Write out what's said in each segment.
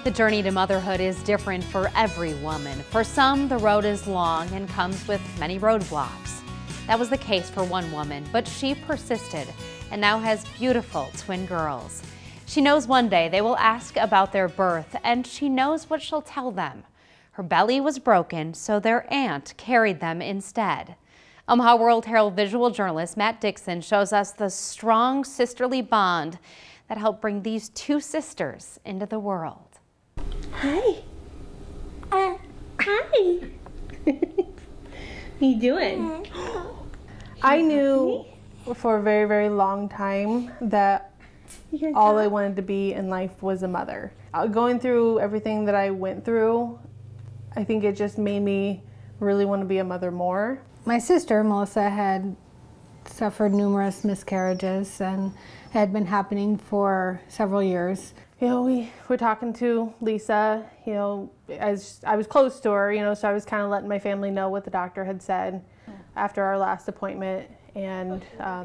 The journey to motherhood is different for every woman. For some, the road is long and comes with many roadblocks. That was the case for one woman, but she persisted and now has beautiful twin girls. She knows one day they will ask about their birth, and she knows what she'll tell them. Her belly was broken, so their aunt carried them instead. Omaha World-Herald visual journalist Matt Dixon shows us the strong sisterly bond that helped bring these two sisters into the world. Hi. Hi. What you doing? I knew for a very, very long time that all I wanted to be in life was a mother. Going through everything that I went through, I think it just made me really want to be a mother more. My sister, Melissa, had suffered numerous miscarriages and had been happening for several years. You know, we were talking to Lisa, you know, as I was close to her, you know, so I was kind of letting my family know what the doctor had said after our last appointment, and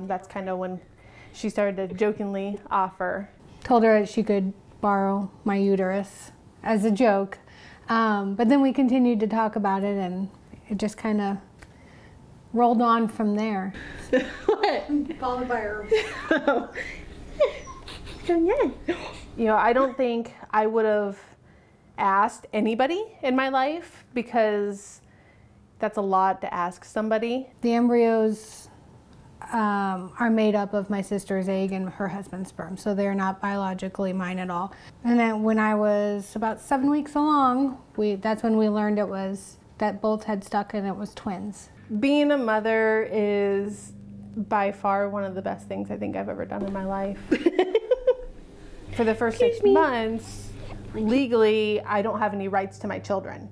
that's kind of when she started to jokingly offer. Told her that she could borrow my uterus as a joke, but then we continued to talk about it, and it just kind of rolled on from there. What? Followed by her. You know, I don't think I would have asked anybody in my life, because that's a lot to ask somebody. The embryos are made up of my sister's egg and her husband's sperm, so they're not biologically mine at all. And then when I was about 7 weeks along, that's when we learned it was that both had stuck and it was twins. Being a mother is by far one of the best things I think I've ever done in my life. For the first 6 months, legally, I don't have any rights to my children.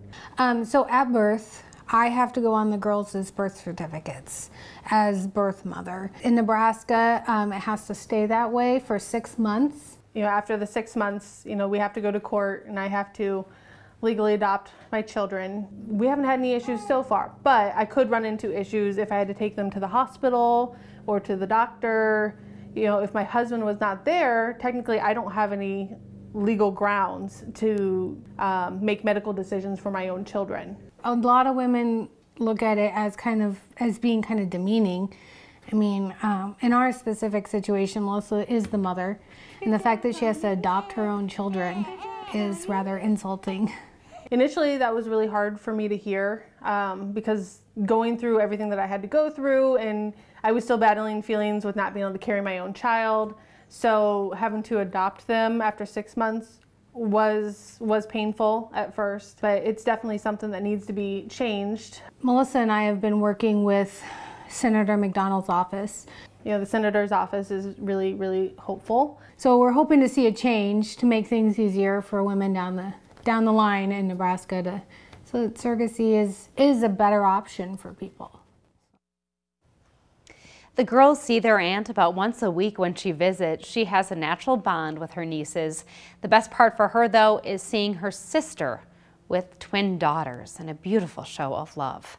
So at birth, I have to go on the girls' birth certificates as birth mother. In Nebraska, it has to stay that way for 6 months. You know, after the 6 months, you know, we have to go to court and I have to legally adopt my children. We haven't had any issues so far, but I could run into issues if I had to take them to the hospital or to the doctor. You know, if my husband was not there, technically I don't have any legal grounds to make medical decisions for my own children. A lot of women look at it as being kind of demeaning. I mean, in our specific situation, Melissa is the mother, and the fact that she has to adopt her own children is rather insulting. Initially, that was really hard for me to hear, because going through everything that I had to go through, and I was still battling feelings with not being able to carry my own child. So having to adopt them after 6 months was painful at first, but it's definitely something that needs to be changed. Melissa and I have been working with Senator McDonald's office. You know, the senator's office is really, really hopeful. So we're hoping to see a change to make things easier for women down the line in Nebraska, so that surrogacy is a better option for people. The girls see their aunt about once a week when she visits. She has a natural bond with her nieces. The best part for her, though, is seeing her sister with twin daughters and a beautiful show of love.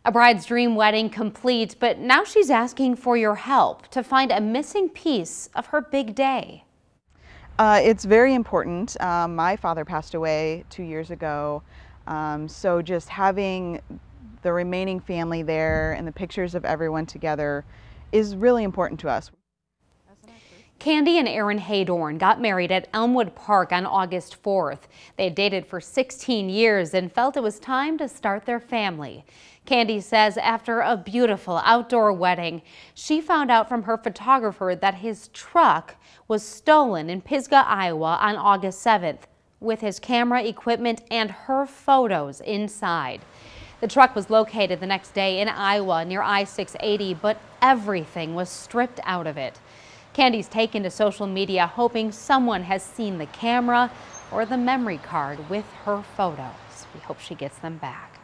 A bride's dream wedding complete, but now she's asking for your help to find a missing piece of her big day. It's very important. My father passed away 2 years ago, so just having the remaining family there and the pictures of everyone together is really important to us. Candy and Aaron Haydorn got married at Elmwood Park on August 4th. They had dated for 16 years and felt it was time to start their family. Candy says after a beautiful outdoor wedding, she found out from her photographer that his truck was stolen in Pisgah, Iowa on August 7th, with his camera equipment and her photos inside. The truck was located the next day in Iowa near I-680, but everything was stripped out of it. Candy's taken to social media hoping someone has seen the camera or the memory card with her photos. We hope she gets them back.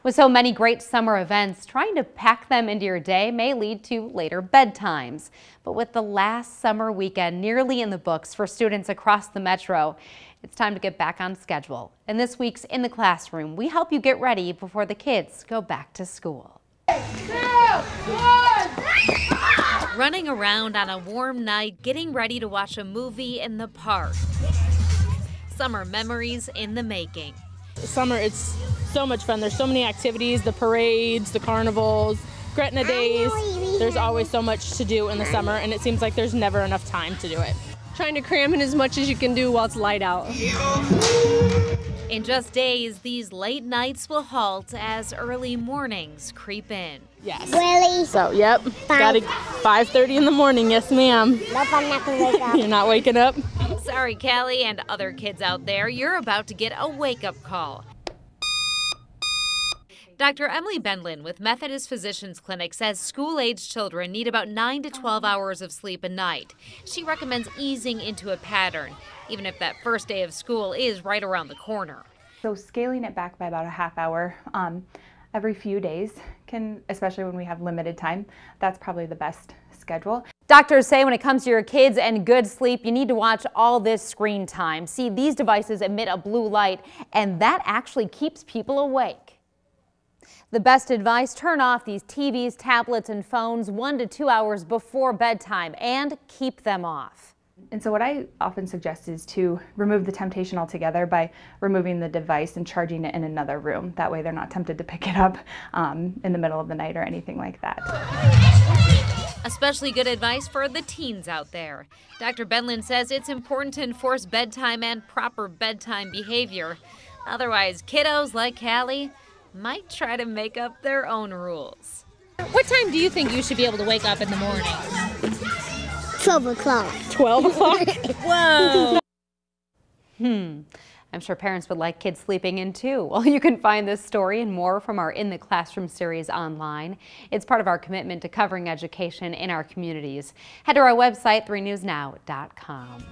With so many great summer events, trying to pack them into your day may lead to later bedtimes. But with the last summer weekend nearly in the books for students across the metro, it's time to get back on schedule. And this week's In the Classroom, we help you get ready before the kids go back to school. 2, 1. Running around on a warm night, getting ready to watch a movie in the park. Summer memories in the making. Summer, it's so much fun. There's so many activities, the parades, the carnivals, Gretna days. There's always so much to do in the summer, and it seems like there's never enough time to do it. Trying to cram in as much as you can do while it's light out. In just days, these late nights will halt as early mornings creep in. Yes. Really? So, yep. Got to 5:30 in the morning. Yes, ma'am. Nope, I'm not gonna wake up. You're not waking up? Sorry, Callie and other kids out there, you're about to get a wake-up call. Dr. Emily Bendlin with Methodist Physicians Clinic says school-aged children need about 9 to 12 hours of sleep a night. She recommends easing into a pattern, even if that first day of school is right around the corner. So scaling it back by about a half hour every few days can, especially when we have limited time, that's probably the best schedule. Doctors say when it comes to your kids and good sleep, you need to watch all this screen time. See, these devices emit a blue light, and that actually keeps people awake. The best advice, turn off these TVs, tablets, and phones 1 to 2 hours before bedtime and keep them off. And so what I often suggest is to remove the temptation altogether by removing the device and charging it in another room. That way they're not tempted to pick it up in the middle of the night or anything like that. Especially good advice for the teens out there. Dr. Bendlin says it's important to enforce bedtime and proper bedtime behavior. Otherwise, kiddos like Callie might try to make up their own rules. What time do you think you should be able to wake up in the morning? 12 o'clock. 12 o'clock? Whoa! I'm sure parents would like kids sleeping in too. Well, you can find this story and more from our In the Classroom series online. It's part of our commitment to covering education in our communities. Head to our website, 3newsnow.com.